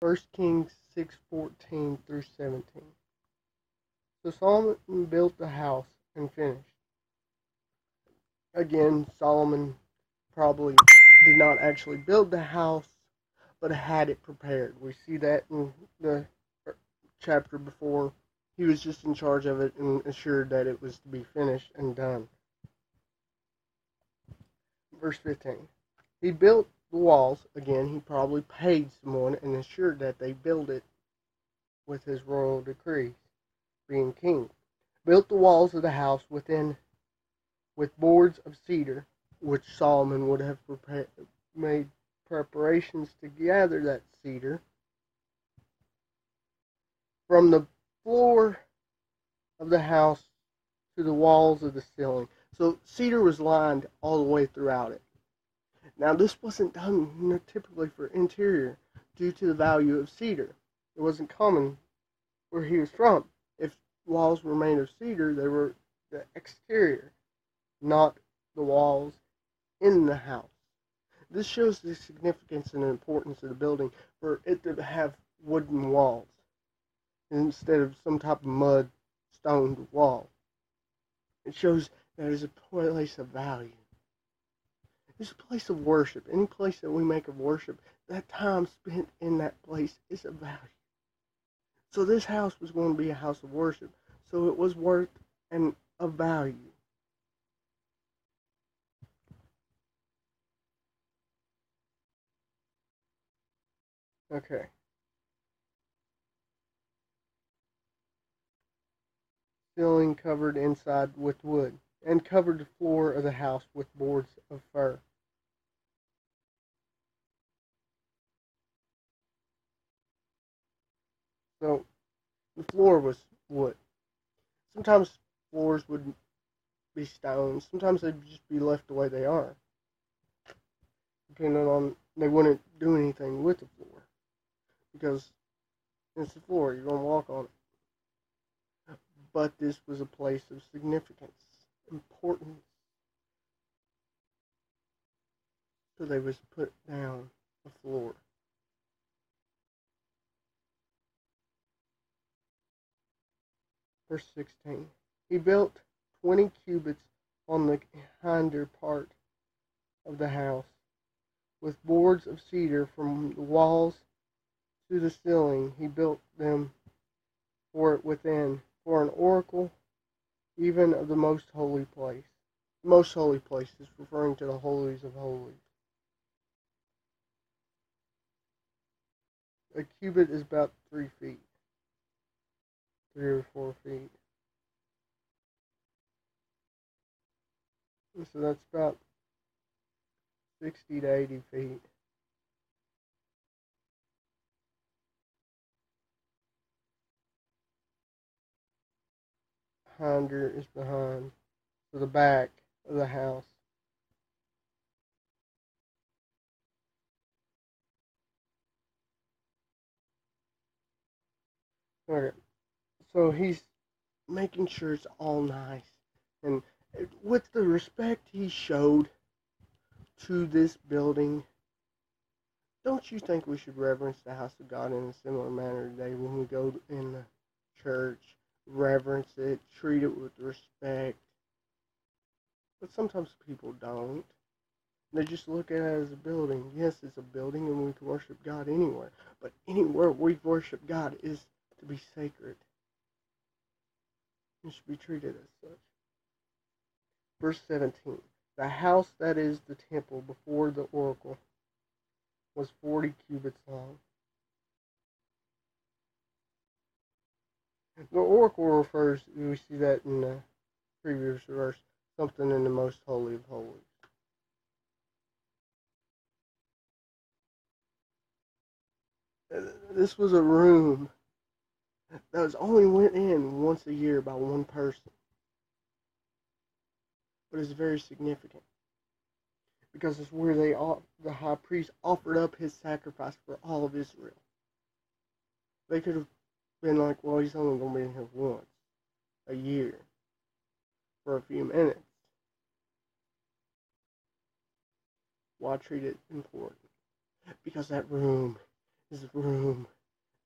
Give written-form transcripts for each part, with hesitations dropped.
1 Kings 6:14 through 17. So Solomon built the house and finished. Again, Solomon probably did not actually build the house, but had it prepared. We see that in the chapter before. He was just in charge of it and assured that it was to be finished and done. Verse 15. He built the walls. Again, he probably paid someone and assured that they build it with his royal decrees, being king. Built the walls of the house within with boards of cedar, which Solomon would have made preparations to gather that cedar from the floor of the house to the walls of the ceiling. So cedar was lined all the way throughout it. Now this wasn't done typically for interior due to the value of cedar. It wasn't common where he was from. If walls were made of cedar, they were the exterior, not the walls in the house. This shows the significance and importance of the building for it to have wooden walls instead of some type of mud stoned wall. It shows that it's a place of value. It's a place of worship. Any place that we make of worship, that time spent in that place is of value. So this house was going to be a house of worship. So it was worth and of value. Okay. Ceiling covered inside with wood, and covered the floor of the house with boards of fir. So the floor was wood. Sometimes floors would be stone. Sometimes they'd just be left the way they are. Depending on, they wouldn't do anything with the floor. Because it's the floor, you're going to walk on it. But this was a place of significance, importance. So they was put down the floor. Verse 16. He built 20 cubits on the hinder part of the house, with boards of cedar from the walls to the ceiling. He built them for it within, for an oracle, even of the most holy place. The most holy place is referring to the holies of holies. A cubit is about 3 feet, 3 or 4 feet. And so that's about 60 to 80 feet. Hinder is behind, so the back of the house. Okay, so he's making sure it's all nice. And with the respect he showed to this building, don't you think we should reverence the house of God in a similar manner today when we go in the church? Reverence it, treat it with respect. But sometimes people don't. They just look at it as a building. Yes, it's a building and we can worship God anywhere. But anywhere we worship God is to be sacred. It should be treated as such. Verse 17. The house that is the temple before the oracle was 40 cubits long. The oracle refers, we see that in the previous verse, something in the most holy of holies. This was a room that was only went in once a year by one person. But it's very significant because it's where the high priest offered up his sacrifice for all of Israel. They could have been like, well, he's only going to be in here once a year for a few minutes. Why treat it important? Because that room is the room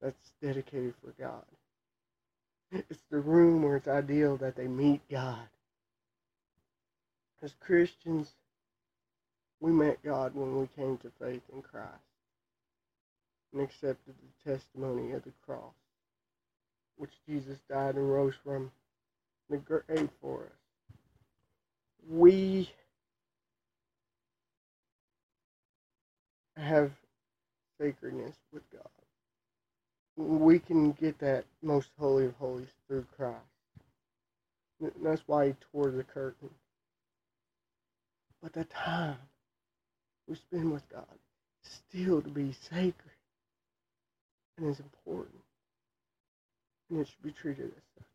that's dedicated for God. It's the room where it's ideal that they meet God. As Christians, we met God when we came to faith in Christ and accepted the testimony of the cross, which Jesus died and rose from the grave for us. We have sacredness with God. We can get that most holy of holies through Christ. That's why he tore the curtain. But the time we spend with God is still to be sacred and is important. And it should be treated as such.